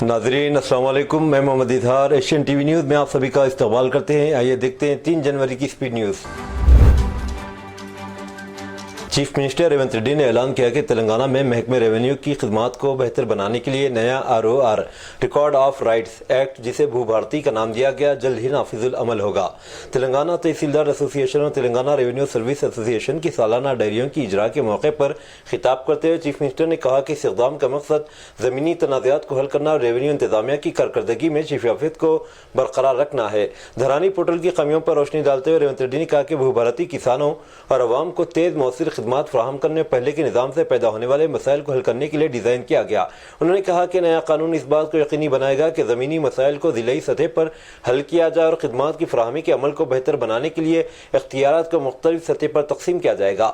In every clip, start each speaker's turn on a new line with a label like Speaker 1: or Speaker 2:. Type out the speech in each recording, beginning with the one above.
Speaker 1: नाजरीन अस्सलाम वालेकुम, मैं Mohammad Izhar Asian TV news में आप सभी का इस्तकबाल करते हैं। आइए देखते हैं 3 जनवरी की speed news. Chief minister Revanth Reddy ने ऐलान किया कि तेलंगाना में महकमे रेवेन्यू की खिदमात को बेहतर बनाने के लिए नया ROR record of rights act, जिसे भूभारती का नाम दिया गया, जल्द ही नाफिजुल अमल होगा। तेलंगाना तहसीलदार एसोसिएशन और तेलंगाना रेवेन्यू सर्विस एसोसिएशन की सालाना डायरियों की इजरा के मौके पर खिताब करते हुए चीफ मिनिस्टर ने कहा कि इस इक़दाम का मकसद ज़मीनी तनाज़ात को हल करना और रेवेन्यू इंतजामिया की कारकर्दगी में शफाफियत को बरकरार रखना है। धरानी पोर्टल की कमियों पर रोशनी डालते हुए रेवंत रेड्डी ने कहा कि भूभारती किसानों और अवाम को तेज़ मौसर खिदमात फराहम करने पहले के निज़ाम से पैदा होने वाले मसाइल को हल करने के लिए डिज़ाइन किया गया। उन्होंने कहा कि नया कानून इस बात को यकीनी बनाएगा कि ज़मीनी मसाइल को ज़िलाई सतह पर हल किया जाए और खिदमात की फराहमी के अमल को बेहतर बनाने के लिए इख्तियारात को मुख्तलिफ सतह पर तकसीम किया जाएगा।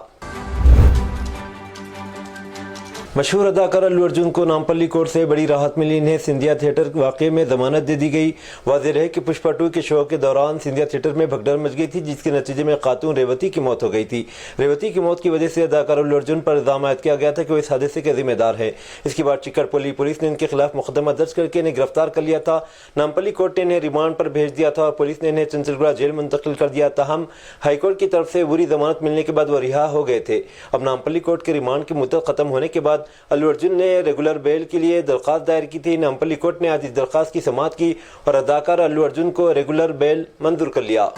Speaker 1: मशहूर अदाकार अल्लू अर्जुन को नामपल्ली कोर्ट से बड़ी राहत मिली। इन्हें सिंधिया थिएटर वाक़े में जमानत दे दी गई। वाज़ेह रहे कि पुष्पा 2 के शो के दौरान सिंधिया थिएटर में भगदड़ मच गई थी, जिसके नतीजे में खातून रेवती की मौत हो गई थी। रेवती की मौत की वजह से अदाकार अल्लू अर्जुन पर इल्ज़ाम आयद किया गया था कि वो इस हादसे के जिम्मेदार है। इसके बाद चिकरपल्ली पुलिस ने इनके खिलाफ मुकदमा दर्ज करके इन्हें गिरफ्तार कर लिया था। नामपल्ली कोर्ट ने इन्हें रिमांड पर भेज दिया था और पुलिस ने इन्हें चंचलगुड़ा जेल मुंतकिल कर दिया। ताहम हाईकोर्ट की तरफ से बुरी जमानत मिलने के बाद वो रिहा हो गए थे। अब नामपल्ली कोर्ट के रिमांड की मुद्दत खत्म होने के बाद अल्लू अर्जुन ने रेगुलर बेल के लिए दरख्वास्त दायर की थी। नामपल्ली कोर्ट ने आज इस दरख्वास्त की समाअत की और अदाकार अल्लू अर्जुन को रेगुलर बेल मंजूर कर लिया।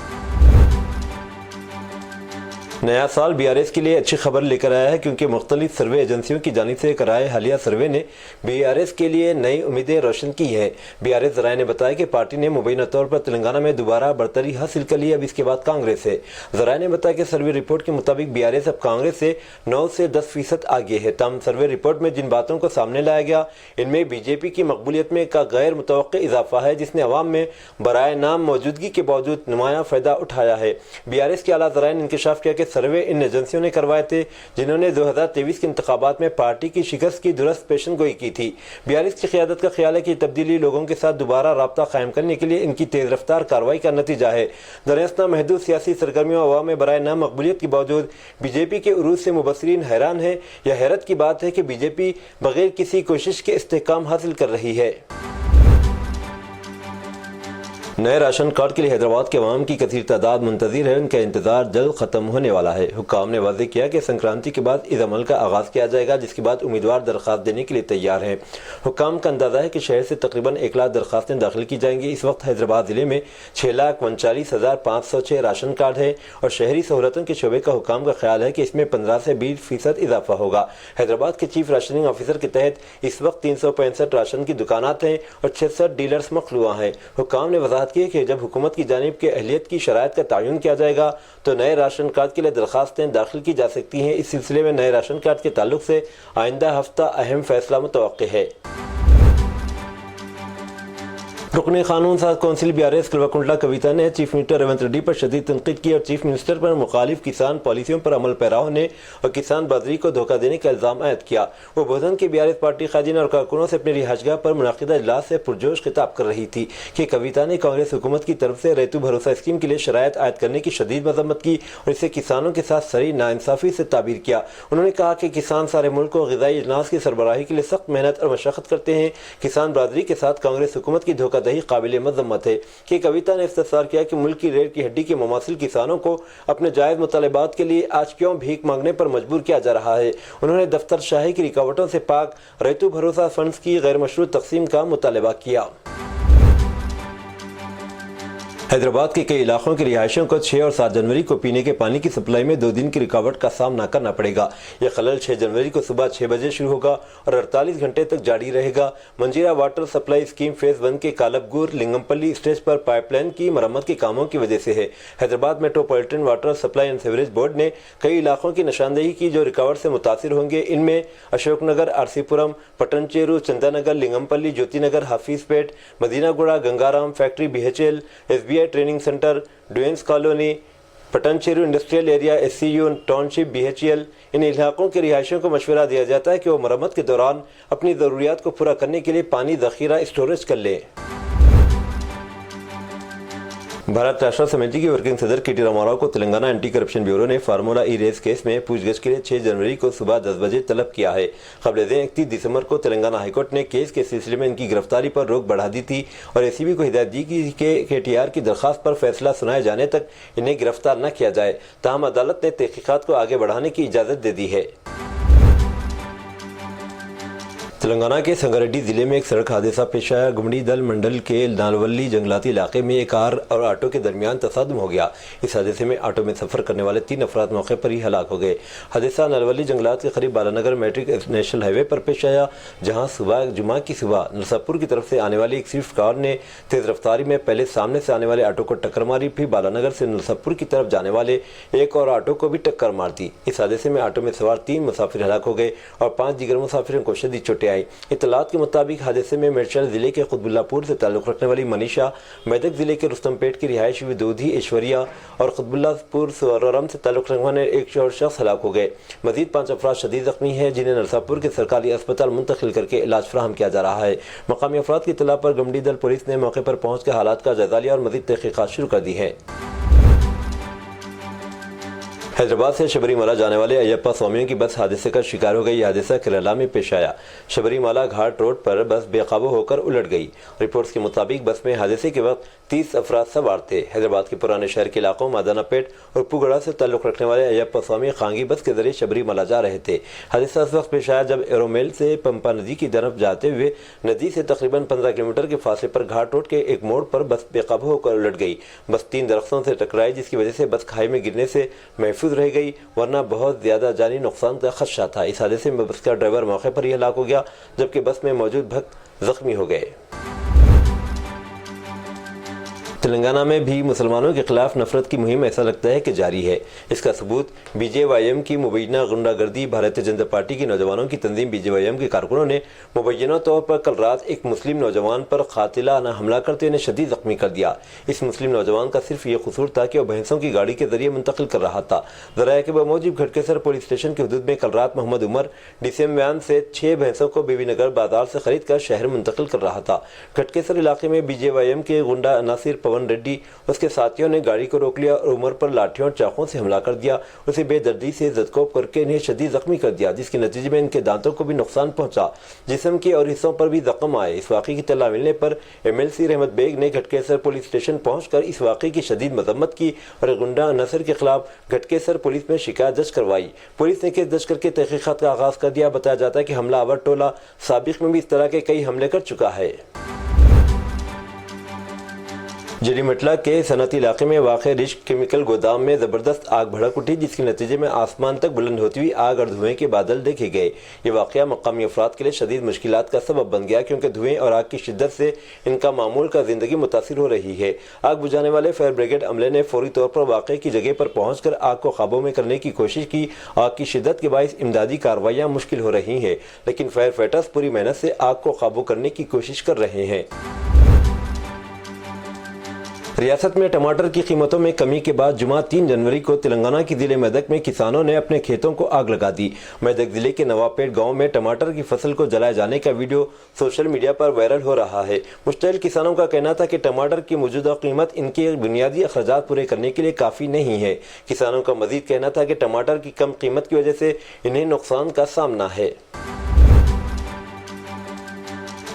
Speaker 1: नया साल BRS के लिए अच्छी खबर लेकर आया है, क्योंकि मुख्तलिफ सर्वे एजेंसियों की जानिब से कराए हालिया सर्वे ने BRS के लिए नई उम्मीदें रोशन की है। BRS ज़राए ने बताया कि पार्टी ने मुबैना तौर पर तेलंगाना में दोबारा बढ़तरी हासिल कर ली। अब इसके बाद कांग्रेस है। ज़राए ने बताया कि सर्वे रिपोर्ट के मुताबिक BRS अब कांग्रेस से 9 से 10% आगे है। तमाम सर्वे रिपोर्ट में जिन बातों को सामने लाया गया, इनमें BJP की मकबूलियत में का गैर मुतवक्किल इजाफा है, जिसने अवाम में बराए नाम मौजूदगी के बावजूद नुमाया फ़ायदा उठाया है। BRS के आला ज़राए ने इंकशाफ किया कि सर्वे इन एजेंसियों ने करवाए थे जिन्होंने 2023 के इंतखाबात में पार्टी की शिकस्त की दुरुस्त पेशन गोई की थी। BRS की क़यादत का ख्याल है कि तब्दीली लोगों के साथ दोबारा राब्ता कायम करने के लिए इनकी तेज़ रफ्तार कार्रवाई का नतीजा है। दरअसल महदूद सियासी सरगर्मियों अवाम में बराए नाम मकबूलियत के बावजूद BJP के उरूज से मुबस्सिरीन हैरान है। यह हैरत की बात है कि BJP बगैर किसी कोशिश के इस्तेहकाम हासिल कर रही है। नए राशन कार्ड के लिए हैदराबाद के अवाम की कसीर तादाद मुंतज़िर है। उनका इंतजार जल्द खत्म होने वाला है। हुक्काम ने वाज़ेह किया कि संक्रांति के बाद इस अमल का आगाज़ किया जाएगा, जिसके बाद उम्मीदवार दरख्वास्त देने के लिए तैयार हैं। हुक्काम का अंदाज़ा है कि शहर से तकरीबन 1 लाख दरख्वास्तें दाखिल की जाएंगी। इस वक्त हैदराबाद ज़िले में 6,39,506 राशन कार्ड है और शहरी सहूलतों के शोबे का हुक्काम का ख्याल है कि इसमें 15 से 20% इजाफा होगा। हैदराबाद के चीफ राशनिंग ऑफिसर के तहत इस वक्त 365 राशन की दुकानात हैं और 66 डीलर्स मखलूआ हैं। हुक्काम ने वज़ाहत कि जब हुकूमत की जानिब के अहलियत की शराइत का तयन किया जाएगा तो नए राशन कार्ड के लिए दरख्वास्तें दाखिल की जा सकती हैं। इस सिलसिले में नए राशन कार्ड के ताल्लुक से आइंदा हफ्ता अहम फैसला मुतवक्किल है। रुकन कानून साज कौंसिल BRS कलवाकुंटला कविता ने चीफ मिनिस्टर रेवंत रेड्डी पर शदीद तनकीद की और चीफ मिनिस्टर पर मुखालिफ किसान पॉलिसियों पर अमल पैरा होने और किसान बर्दरी को धोखा देने का इल्ज़ाम आयद किया। वो भोजन के BRS पार्टी कायदीन और कारकुनों से अपनी रिहाइशगाह पर मुनाकिदा इजलास से पुरजोश खिताब कर रही थी कि कविता ने कांग्रेस हुकूमत की तरफ से रैतू भरोसा स्कीम के लिए शराइत आयद करने की शदीद मजम्मत की और इसे किसानों के साथ सरी नाइंसाफ़ी से ताबीर किया। उन्होंने कहा कि किसान सारे मुल्क को ग़िज़ाई अजनास की सरबराही के लिए सख्त मेहनत और मशक्क़त करते हैं। किसान बर्दरी के साथ कांग्रेस हुकूमत की धोखादही काबिल मजम्मत है कि कविता ने इस्तफसार किया कि मुल्क की रीढ़ की हड्डी के मुमासिल किसानों को अपने जायज़ मुतालबात के लिए आज क्यों भीख मांगने पर मजबूर किया जा रहा है। उन्होंने दफ्तर शाही की रुकावटों से पाक रैतू भरोसा फंड्स की गैर मशरूत तकसीम का मुतालबा किया। हैदराबाद के कई इलाकों के रिहायशियों को 6 और 7 जनवरी को पीने के पानी की सप्लाई में 2 दिन की रुकावट का सामना करना पड़ेगा। यह खलल 6 जनवरी को सुबह 6 बजे शुरू होगा और 48 घंटे तक जारी रहेगा। मंजीरा वाटर सप्लाई स्कीम फेज़ 1 के कालबगूर लिंगमपल्ली स्टेज पर पाइपलाइन की मरम्मत के कामों की वजह से है। Hyderabad metropolitan water supply and sewerage board ने कई इलाकों की निशानदेही की जो रुकावट से मुतासिर होंगे। इनमें Ashoknagar, RC Puram, Patancheru, Chandanagar, Lingampally, Jyothinagar, Hafeezpet, Madinaguda, Gangaram factory, BHL, SBI training centre, डुएंस colony, Patancheru industrial area, SCU township, BHL। इन इलाकों के रिहायशियों को मशवरा दिया जाता है कि वो मरम्मत के दौरान अपनी ज़रूरियात को पूरा करने के लिए पानी ज़ख़ीरा स्टोरेज कर लें। भारत राष्ट्र समिति की वर्किंग सदर के टी रामाराव को तेलंगाना एंटी करप्शन ब्यूरो ने फार्मूला ई रेस केस में पूछगछ के लिए 6 जनवरी को सुबह 10 बजे तलब किया है। क़ब्ल 31 दिसंबर को तेलंगाना हाईकोर्ट ने केस के सिलसिले में इनकी गिरफ्तारी पर रोक बढ़ा दी थी और एसीबी को हिदायत दी कि KTR की दरखास्त पर फैसला सुनाए जाने तक इन्हें गिरफ्तार न किया जाए। ताहम अदालत ने तहकीकात को आगे बढ़ाने की इजाज़त दे दी है। तेलंगाना के संगारेड्डी जिले में एक सड़क हादसा पेश आया। गुमड़ी दल मंडल के नालवल्ली जंगलाती इलाके में एक कार और ऑटो के दरमियान तसादुम हो गया। इस हादसे में ऑटो में सफर करने वाले 3 अफराद मौके पर ही हलाक हो गए। हादसा नालवल्ली जंगलात के करीब बालानगर मैट्रिक नेशनल हाईवे पर पेश आया, जहां जुमा की सुबह नरसापुर की तरफ से आने वाली एक स्विफ्ट कार ने तेज रफ्तारी में पहले सामने से आने वाले ऑटो को टक्कर मारी, फिर बालानगर से नरसापुर की तरफ जाने वाले एक और ऑटो को भी टक्कर मार दी। इस हादसे में ऑटो में सवार 3 मुसाफिर हलाक हो गए और 5 दीगर मुसाफिरों को शदीद चोटें आई। इत्तलात के मुताबिक हादसे में मेडशल जिले के कुतुबुल्लापुर से ताल्लुक रखने वाली मनीषा, मेदक जिले के रुस्तमपेट की रिहायशी विदोधी ऐश्वर्या और कुतुबुल्लापुर सोरम से ताल्लुक रखने वाले एक और शख्स हलाक हो गए। मजीद 5 अफराद शदीद जख्मी हैं, जिन्हें नरसापुर के सरकारी अस्पताल मुंतकिल करके इलाज फराहम किया जा रहा है। मकामी अफराद की इत्तला पर गुमड़ी दल पुलिस ने मौके पर पहुंचकर हालात का जायजा लिया और मजीद तहकीकात शुरू कर दी है। हैदराबाद से शबरीमला जाने वाले अयप्पा स्वामियों की बस हादसे का शिकार हो गई। यह हादसा केरला में पेश आया। शबरीमला घाट रोड पर बस बेकाबू होकर उलट गई। रिपोर्ट्स के मुताबिक बस में हादसे के वक्त 30 अफराद सवार थे। हैदराबाद के पुराने शहर के इलाकों मादानापेट और पुगड़ा से ताल्लुक रखने वाले अयप्पा स्वामी खांगी बस के जरिए शबरीमला जा रहे थे। हादसा उस वक्त पेश आया जब एरोमेल से पंपा नदी की तरफ जाते हुए नदी से तकरीबन 15 किलोमीटर के फासले पर घाट रोड के एक मोड़ पर बस बेकाबू होकर उलट गई। बस 3 दरख्तों से टकराई, जिसकी वजह से बस खाई में गिरने से महफूज रह गई, वरना बहुत ज्यादा जानी नुकसान का खदशा था। इस हादसे में बस का ड्राइवर मौके पर ही हलाक हो गया, जबकि बस में मौजूद भक्त जख्मी हो गए। तेलंगाना में भी मुसलमानों के खिलाफ नफरत की मुहिम ऐसा लगता है कि जारी है। इसका सबूत BJYM की मुबैना गुंडागर्दी। भारतीय जनता पार्टी की नौजवानों की तंजीम BJYM के कारकुनों ने मुबैना तौर पर कल रात एक मुस्लिम नौजवान पर कातिलाना हमला करते उन्हें शदीद जख्मी कर दिया। इस मुस्लिम नौजवान का सिर्फ ये कसूर था कि वह भैंसों की गाड़ी के जरिए मुंतकिल कर रहा था। ज़राए के बमौजिब घटकेसर पुलिस स्टेशन के हदूद में कल रात मोहम्मद उमर DCM वैन से 6 भैंसों को बीबीनगर बाजार से खरीद कर शहर मुंतकिल कर रहा था। घटकेसर इलाके में BJYM के गुंडा अनासिर पवन रेड्डी उसके साथियों ने गाड़ी को रोक लिया और उमर पर लाठियों और चाकू से हमला कर दिया। उसे बेदर्दी से जदकोब करके इन्हें शदीद जख्मी कर दिया, जिसके नतीजे में इनके दांतों को भी नुकसान पहुंचा, जिस्म के और हिस्सों पर भी जख्म आए। इस वाक़े की इत्तला मिलने पर MLC रहमत बेग ने घटकेसर पुलिस स्टेशन पहुंचकर इस वाक़े की शदीद मजम्मत की और गुंडा अनासिर के खिलाफ घटकेसर पुलिस में शिकायत दर्ज करवाई। पुलिस ने केस दर्ज करके तहकीकात का आगाज कर दिया। बताया जाता है कि हमलावर टोला साबिक में भी इस तरह के कई हमले कर चुका है। जरीमटला के सनती इलाके में वाक़े रिस्क केमिकल गोदाम में ज़बरदस्त आग भड़क उठी, जिसके नतीजे में आसमान तक बुलंद होती हुई आग और धुएं के बादल देखे गए। ये वाक़या मकामी अफराद के लिए शदीद मुश्किलात का सबब बन गया, क्योंकि धुएं और आग की शिद्दत से इनका मामूल का ज़िंदगी मुतासिर हो रही है। आग बुझाने वाले फायर ब्रिगेड अमले ने फौरी तौर पर वाक़े की जगह पर पहुँच कर आग को काबू में करने की कोशिश की। आग की शिद्दत के बाइस इमदादी कार्रवाइयाँ मुश्किल हो रही हैं, लेकिन फायर फाइटर्स पूरी मेहनत से आग को काबू करने की कोशिश कर रहे हैं। रियासत में टमाटर की कीमतों में कमी के बाद जुमा 3 जनवरी को तेलंगाना की जिले मेदक में किसानों ने अपने खेतों को आग लगा दी। मेदक जिले के नवाबपेट गांव में टमाटर की फसल को जलाए जाने का वीडियो सोशल मीडिया पर वायरल हो रहा है। मुश्तइल किसानों का कहना था कि टमाटर की मौजूदा कीमत इनके बुनियादी अखराजात पूरे करने के लिए काफ़ी नहीं है। किसानों का मजीद कहना था कि टमाटर की कम कीमत की वजह से इन्हें नुकसान का सामना है।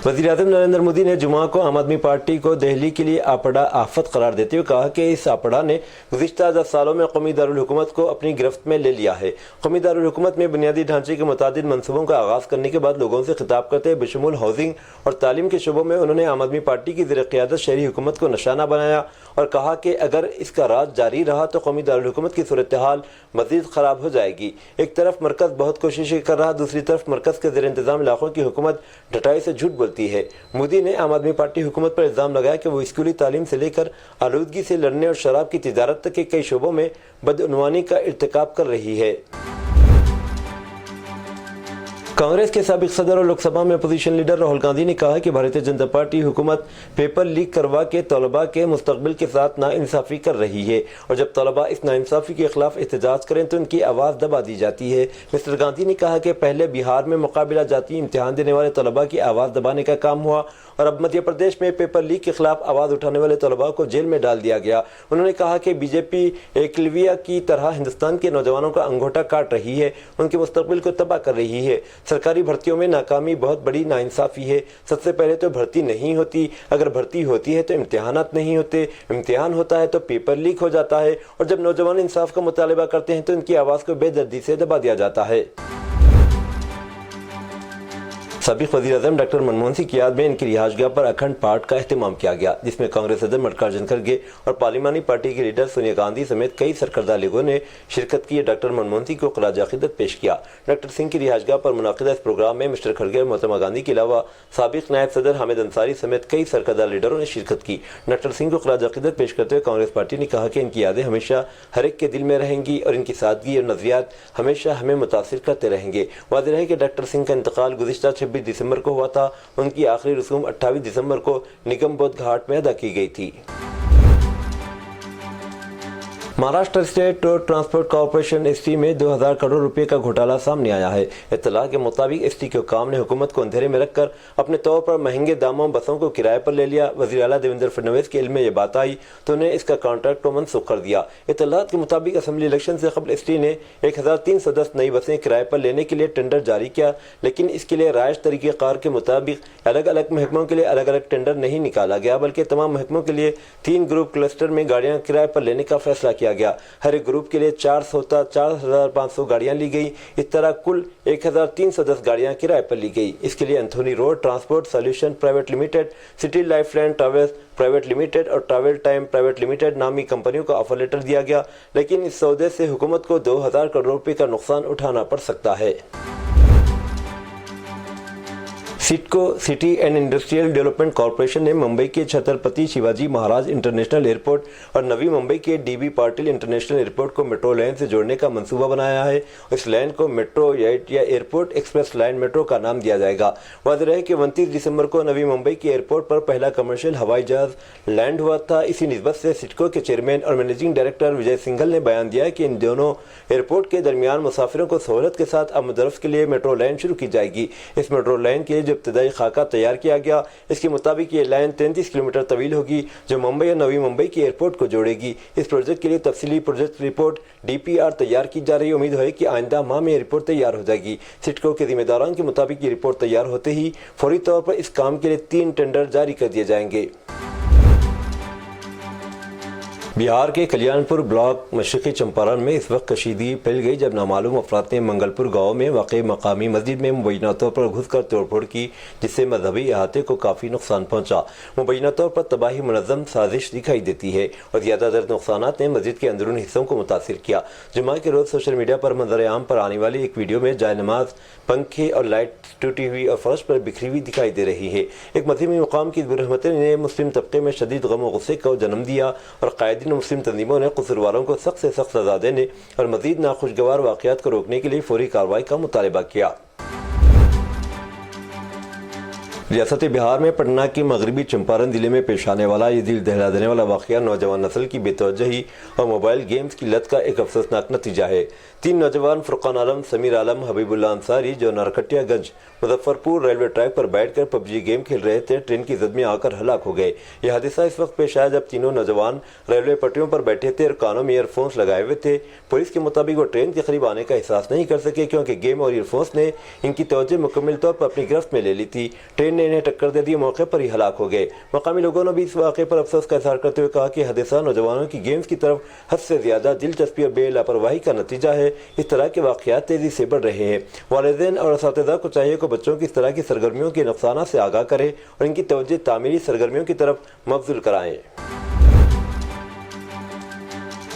Speaker 1: वज़ीर-ए-आज़म नरेंद्र मोदी ने जुमा को आम आदमी पार्टी को दिल्ली के लिए आपड़ा आफत करार देते हुए कहा कि इस आपड़ा ने गुज़िश्ता 10 सालों में कौमी दारुल हुकूमत को अपनी गिरफ्त में ले लिया है। कौमी दारुल हुकूमत में बुनियादी ढांचे के मुतादिद मनसूबों का आगाज़ करने के बाद लोगों से खिताब करते हुए बशमूल हाउसिंग और तालीम के शोबों में उन्होंने आम आदमी पार्टी की ज़ेर-ए-क़ियादत शहरी हुकूमत को निशाना बनाया और कहा कि अगर इसका राज जारी रहा तो कौमी दारुल हुकूमत की सूरत हाल मज़ीद ख़राब हो जाएगी। एक तरफ मरकज़ बहुत कोशिशें कर रहा, दूसरी तरफ मरकज़ के ज़ेर इंतज़ाम इलाकों की हुकूमत ढटाई से झूठ बोलती है। मोदी ने आम आदमी पार्टी हुकूमत पर इल्ज़ाम लगाया कि वो स्कूली तालीम से लेकर आलूदगी से लड़ने और शराब की तिजारत तक के कई शोबों में बदअनवानी का इर्तिकाब कर रही है। कांग्रेस के साबिक सदर और लोकसभा में अपोजिशन लीडर राहुल गांधी ने कहा कि भारतीय जनता पार्टी हुकूमत पेपर लीक करवा के तलबा के मुस्तकबिल के साथ नाइंसाफी कर रही है और जब तलबा इस नाइंसाफी के खिलाफ एहतजाज करें तो उनकी आवाज़ दबा दी जाती है। मिस्टर गांधी ने कहा कि पहले बिहार में मुकाबिला जाती इम्तिहान देने वाले तलबा की आवाज़ दबाने का काम हुआ और अब मध्य प्रदेश में पेपर लीक के खिलाफ आवाज़ उठाने वाले तलबा को जेल में डाल दिया गया। उन्होंने कहा कि बीजेपी एकलव्य की तरह हिंदुस्तान के नौजवानों का अंगूठा काट रही है, उनके मुस्तकबिल को तबाह कर रही है। सरकारी भर्तियों में नाकामी बहुत बड़ी नाइंसाफी है। सबसे पहले तो भर्ती नहीं होती, अगर भर्ती होती है तो इम्तिहानात नहीं होते, इम्तिहान होता है तो पेपर लीक हो जाता है और जब नौजवान इंसाफ का मुतालबा करते हैं तो उनकी आवाज़ को बेदर्दी से दबा दिया जाता है। साबिक वज़ीर-ए-आज़म डॉक्टर मनमोहन सिंह की याद में इनकी रिहाइशगाह पर अखंड पाठ का एहतमाम किया गया, जिसमें कांग्रेस सदर मल्लिकार्जुन खड़गे और पार्लिमानी पार्टी के लीडर सोनिया गांधी समेत कई सरकर्दा लोगों ने शिरकत की। डॉक्टर मनमोहन सिंह को खराज अकीदत पेश किया। डॉक्टर सिंह की रिहाइशगाह पर मुनाकिदा इस प्रोग्राम में मिस्टर खड़गे और मोहतरमा गांधी के अलावा साबिक नायब सदर हामिद अंसारी समेत कई सरकर्दा लीडरों ने शिरकत की। डॉक्टर सिंह को खराज अकीदत पेश करते हुए कांग्रेस पार्टी ने कहा कि इनकी यादें हमेशा हर एक के दिल में रहेंगी और इनकी सादगी और नज़रियात हमेशा हमें मुतासिर करते रहेंगे। वाज़ेह है कि डॉक्टर सिंह का इंतकाल गुज़िश्ता 26 दिसंबर को हुआ था। उनकी आखिरी रसूम 28 दिसंबर को निगम बोध घाट में अदा की गई थी। Maharashtra state road transport corporation ST में 2000 करोड़ रुपए का घोटाला सामने आया है। इत्तला के मुताबिक एसटी के हुक्काम ने हुकूमत को अंधेरे में रखकर अपने तौर पर महंगे दामों बसों को किराए पर ले लिया। वज़ीर आला देवेंद्र फडणवीस के इल्म में ये बात आई तो उन्हें इसका कॉन्ट्रैक्ट को मनसूख कर दिया। इत्तलात के मुताबिक असेंबली इलेक्शन से कबल एसटी ने 1310 नई बसें किराए पर लेने के लिए टेंडर जारी किया, लेकिन इसके लिए राइज तरीक़ेकार के मुताबिक अलग अलग महकमों के लिए अलग अलग टेंडर नहीं निकाला गया, बल्कि तमाम महकमों के लिए 3 ग्रुप क्लस्टर में गाड़ियाँ किराए पर लेने का फैसला किया गया। हर एक ग्रुप के लिए 4,500 गाड़ियां ली गई। इस तरह कुल 1310 गाड़ियां किराए पर ली गई। इसके लिए Anthony road transport solution private limited, city lifeline travels private limited और ट्रैवल टाइम प्राइवेट लिमिटेड नामी कंपनियों को ऑफर लेटर दिया गया, लेकिन इस सौदे से हुकूमत को 2000 करोड़ रुपए का नुकसान उठाना पड़ सकता है। CIDCO city and industrial development corporation ने मुंबई के छत्रपति शिवाजी महाराज इंटरनेशनल एयरपोर्ट और नवी मुंबई के डीबी पाटिल इंटरनेशनल एयरपोर्ट को मेट्रो लाइन से जोड़ने का मंसूबा बनाया है। इस लाइन को मेट्रो या एयरपोर्ट एक्सप्रेस लाइन मेट्रो का नाम दिया जाएगा। वाज़ेह है कि 29 दिसंबर को नवी मुंबई के एयरपोर्ट पर पहला कमर्शियल हवाई जहाज लैंड हुआ था। इसी निस्बत से सिडको के चेयरमैन और मैनेजिंग डायरेक्टर विजय सिंघल ने बयान दिया कि इन दोनों एयरपोर्ट के दरमियान मुसाफिरों को सहूलत के साथ आमद-ओ-रफ्त के लिए मेट्रो लाइन शुरू की जाएगी। इस मेट्रो लाइन के इब्तदाई खाका तैयार किया गया। इसके मुताबिक ये लाइन 33 किलोमीटर तवील होगी जो मुंबई और नवी मुंबई के एयरपोर्ट को जोड़ेगी। इस प्रोजेक्ट के लिए तफसीली प्रोजेक्ट रिपोर्ट DPR तैयार की जा रही है। उम्मीद है कि आइंदा माह में रिपोर्ट तैयार हो जाएगी। सिडको के जिम्मेदारान के मुताबिक ये रिपोर्ट तैयार होते ही फौरी तौर पर इस काम के लिए 3 टेंडर जारी कर दिए जाएंगे। बिहार के कल्याणपुर ब्लॉक मशरक़ी चंपारण में इस वक्त कशीदगी फैल गई जब नामालूम अफराद ने मंगलपुर गांव में वाक़ई मकामी मस्जिद में मुबैना तौर पर घुसकर तोड़फोड़ की, जिससे मजहबी अहाते को काफ़ी नुकसान पहुंचा। मुबैना तौर पर तबाही मुनज़्ज़म साजिश दिखाई देती है और ज़्यादातर नुकसानात ने मस्जिद के अंदरूनी हिस्सों को मुतासिर किया। जुमा के रोज़ सोशल मीडिया पर मंजर आम पर आने वाली एक वीडियो में जाय नमाज, पंखे और लाइट टूटी हुई और फर्श पर बिखरी हुई दिखाई दे रही है। एक मजहबी मुकाम की बुरहमतें ने मुस्लिम तबके में शदीद गम व गुस्से को जन्म दिया और कायदीन मुस्लिम तंजीमों ने कसूरवारों को सख्त से सख्त सजा देने और मजीद नाखुशगवार वाक़यात को रोकने के लिए फौरी कार्रवाई का मुतालबा किया। रियासत बिहार में पटना के मगरबी चंपारण जिले में पेश आने वाला ये दिल दहला देने वाला वाक़या नौजवान नस्ल की बेतवज्जही और मोबाइल गेम्स की लत का एक अफसोसनाक नतीजा है। 3 नौजवान फुरकान आलम, समीर आलम, हबीबुल्लाह अंसारी जो नरकटियागंज मुजफ्फरपुर रेलवे ट्रैक पर बैठकर PUBG गेम खेल रहे थे, ट्रेन की जद में आकर हलाक हो गए। यह हादसा इस वक्त पेश आया जब तीनों नौजवान रेलवे पटरियों पर बैठे थे और कानों में ईयरफोन्स लगाए हुए थे। पुलिस के मुताबिक वो ट्रेन के करीब आने का एहसास नहीं कर सके क्योंकि गेम और ईयरफोन्स ने इनकी तवज्जो मुकम्मल तौर पर अपनी गिरफ्त में ले ली थी। ट्रेन ने इन्हें टक्कर दे दी, मौके पर ही हलाक हो गए। मकामी लोगों ने भी इस वाक़े पर अफसोस का इज़हार करते हुए कहा कि हादसा नौजवानों की गेम्स की तरफ हद से ज़्यादा दिलचस्पी और बेलापरवाही का नतीजा है। इस तरह के वाक़यात तेज़ी से बढ़ रहे हैं। वालिदैन और असातिज़ा को चाहिए कि बच्चों की इस तरह की सरगर्मियों के नुकसानात से आगाह करें और इनकी तवज्जो तामीरी सरगर्मियों की तरफ मबज़ूल कराएं।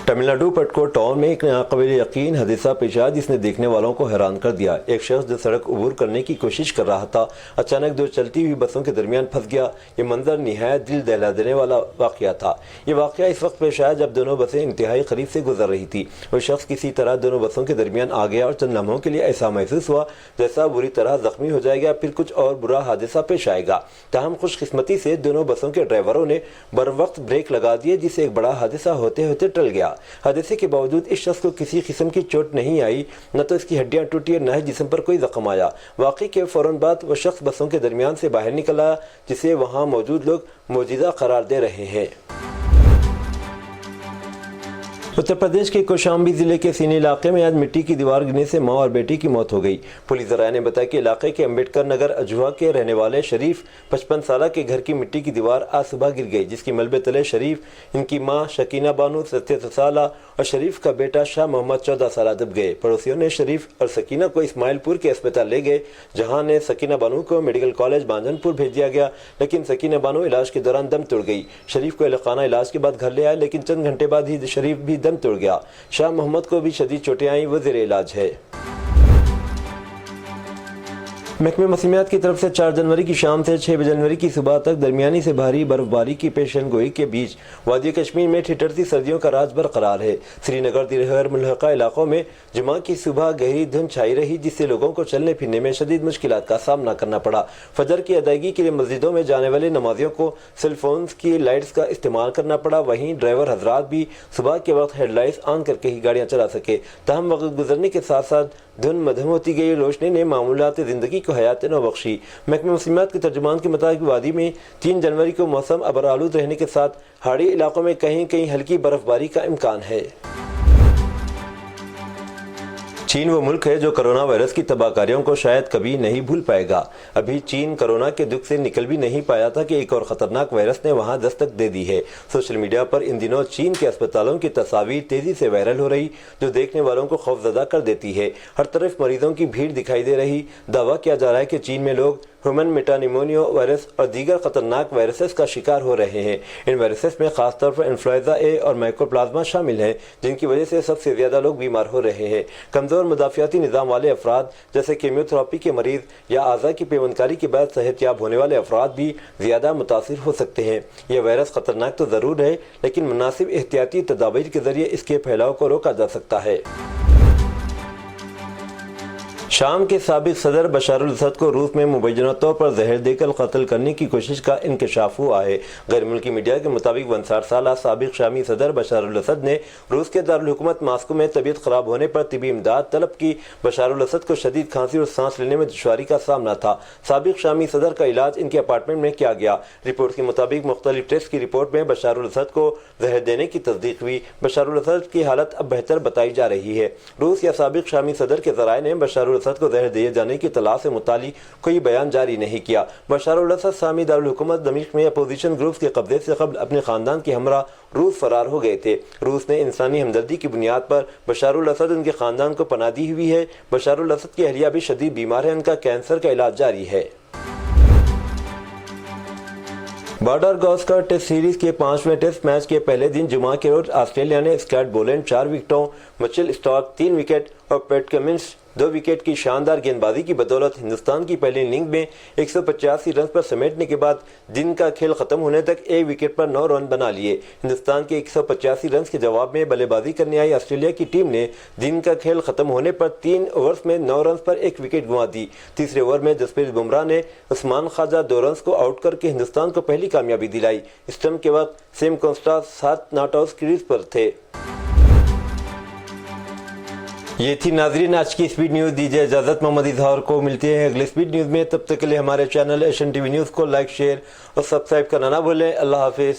Speaker 1: तमिल नाडु पटकोट टाउन में एक नाकाबिल यकीन हादसा पेश आया जिसने देखने वालों को हैरान कर दिया। एक शख्स जो सड़क अबूर करने की कोशिश कर रहा था अचानक दो चलती हुई बसों के दरमियान फंस गया। ये मंजर निहायत दिल दहला देने वाला वाकया था। ये वाकया इस वक्त पेश आया जब दोनों बसें इंतहाई करीब से गुजर रही थी। वो शख्स किसी तरह दोनों बसों के दरमियान आ गया और चंद लम्हों के लिए ऐसा महसूस हुआ जैसा बुरी तरह जख्मी हो जाएगा, फिर कुछ और बुरा हादसा पेश आएगा। ताहम खुशकिस्मती से दोनों बसों के ड्राइवरों ने बर वक्त ब्रेक लगा दिए जिससे एक बड़ा हादसा होते होते टल गया। हादसे के बावजूद इस शख्स को किसी किस्म की चोट नहीं आई, न तो इसकी हड्डियां टूटी और न ही जिस्म पर कोई जख्म आया। वाकई के फौरन बाद वह शख्स बसों के दरमियान से बाहर निकल आया जिसे वहां मौजूद लोग मौजूदा करार दे रहे हैं। उत्तर प्रदेश के कौशाम्बी जिले के सीनी इलाके में आज मिट्टी की दीवार गिरने से मां और बेटी की मौत हो गई। पुलिस ज़राए ने बताया कि इलाके के अम्बेडकर नगर अजवा के रहने वाले शरीफ 55 साल के घर की मिट्टी की दीवार आज सुबह गिर गई, जिसकी मलबे तले शरीफ, इनकी मां शकीना बानू 37 साल और शरीफ का बेटा शाह मोहम्मद 14 साल दब गए। पड़ोसियों ने शरीफ और सकीना को इस्माइलपुर के अस्पताल ले गए, जहां ने सकीना बानू को मेडिकल कॉलेज बांजनपुर भेज दिया गया, लेकिन सकीना बानू इलाज के दौरान दम तोड़ गई। शरीफ को इलाकाना इलाज के बाद घर ले आए, लेकिन चंद घंटे बाद ही शरीफ भी दम तोड़ गया। शाह मोहम्मद को भी शदीद चोटें आई, वो ज़ेरे इलाज है। महकमे मौसमियात की तरफ से 4 जनवरी की शाम से 6 जनवरी की सुबह तक दरमियानी से भारी बर्फबारी की पेशन गोई के बीच वादी कश्मीर में ठिठुरती सर्दियों का राज बरकरार है। श्रीनगर दिलहर मुल्हका इलाकों में जुमा की सुबह गहरी धुंध छाई रही, जिससे लोगों को चलने फिरने में शदीद मुश्किलात का सामना करना पड़ा। फजर की अदायगी के लिए मस्जिदों में जाने वाले नमाजियों को सेलफोन्स की लाइट्स का इस्तेमाल करना पड़ा। वहीं ड्राइवर हजरात भी सुबह के वक्त हेडलाइट्स ऑन करके ही गाड़ियाँ चला सके। तहम वक्त गुजरने के साथ साथ धुंध मध्यम होती गई रोशनी ने मामूलात ज़िंदगी को हयात नौ बख्शी। महकमे मौसमियात के तर्जुमान के मुताबिक वादी में 3 जनवरी को मौसम अबरालूद रहने के साथ पहाड़ी इलाकों में कहीं कहीं हल्की बर्फबारी का इम्कान है। चीन वो मुल्क है जो कोरोना वायरस की तबाहकारियों को शायद कभी नहीं भूल पाएगा। अभी चीन कोरोना के दुख से निकल भी नहीं पाया था कि एक और खतरनाक वायरस ने वहां दस्तक दे दी है। सोशल मीडिया पर इन दिनों चीन के अस्पतालों की तस्वीर तेजी से वायरल हो रही, जो देखने वालों को खौफजदा कर देती है। हर तरफ मरीजों की भीड़ दिखाई दे रही। दावा किया जा रहा है कि चीन में लोग ह्यूमन मेटानिमोनिया वायरस और दीगर खतरनाक वायरसेस का शिकार हो रहे हैं। इन वायरसेस में खासतौर पर इन्फ्लुएंजा ए और माइकोप्लाज्मा शामिल हैं, जिनकी वजह से सबसे ज्यादा लोग बीमार हो रहे हैं। कमजोर मुदाफियाती निज़ाम वाले अफराद जैसे कीमोथेरेपी के मरीज या आज़ा की पेवंदकारी के बाद सेहतयाब होने वाले अफराद भी ज्यादा मुतासिर हो सकते हैं। यह वायरस खतरनाक तो जरूर है, लेकिन मुनासिब एहतियाती तदाबीर के जरिए इसके फैलाव को रोका जा सकता है। शाम के साबिक सदर बशार अल असद को रूस में मुबैना तौर पर जहर देकर कत्ल करने की कोशिश का इंकशाफ हुआ है। गैर मुल्की मीडिया के मुताबिक 59 साल साबिक शामी सदर बशार अल असद ने रूस के दारुल हुकूमत मास्को में तबीयत खराब होने पर तिबी इमदाद तलब की। बशार अल असद को शदीद खांसी और सांस लेने में दुश्वारी का सामना था। साबिक शामी सदर का इलाज इनके अपार्टमेंट में किया गया। रिपोर्ट के मुताबिक मुख्तलिफ टेस्ट की रिपोर्ट में बशार अल असद को जहर देने की तस्दीक हुई। बशार अल असद की हालत अब बेहतर बताई जा रही है। रूस या साबिक शामी सदर के ज़राए ने बशार अल असद को जहर दिए जाने की तलाश से मुतालिक कोई बयान जारी नहीं किया। बशार अल असद सामी दारुल हुकूमत दमिश्क में अपोजिशन ग्रुप्स के कब्जे से कबल अपने खानदान के हमरा रूस फरार हो गए थे। रूस ने इंसानी हमदर्दी की बुनियाद पर बशार अल असद उनके खानदान को पनाह दी हुई है। बशार अल असद की अहलिया भी शदीद बीमार है, उनका कैंसर का इलाज जारी है। बॉर्डर गावस्कर टेस्ट सीरीज के 5वें टेस्ट मैच के पहले दिन जुमा के रोज ऑस्ट्रेलिया ने स्कॉट बोलैंड 4 विकेटों, मिचेल स्टार्क 3 विकेट और पैट कमिंस 2 विकेट की शानदार गेंदबाजी की बदौलत हिंदुस्तान की पहली इनिंग में 185 रन पर समेटने के बाद दिन का खेल खत्म होने तक 1 विकेट पर 9 रन बना लिए। हिंदुस्तान के 185 रन के जवाब में बल्लेबाजी करने आई ऑस्ट्रेलिया की टीम ने दिन का खेल खत्म होने पर 3 ओवर्स में 9 रन पर 1 विकेट गंवा दी। तीसरे ओवर में जसप्रीत बुमराह ने उस्मान ख्वाजा 2 रन को आउट करके हिंदुस्तान को पहली कामयाबी दिलाई। स्टंप के वक्त सेम कॉन्स्टा 7 नॉट आउट क्रीज पर थे। ये थी नाजरीन आज की स्पीड न्यूज़। दीजिए इजाज़त, मोहम्मद इजहार को मिलते हैं अगले स्पीड न्यूज़ में। तब तक के लिए हमारे चैनल एशियन टीवी न्यूज़ को लाइक, शेयर और सब्सक्राइब करना ना भूलें। अल्लाह हाफिज़।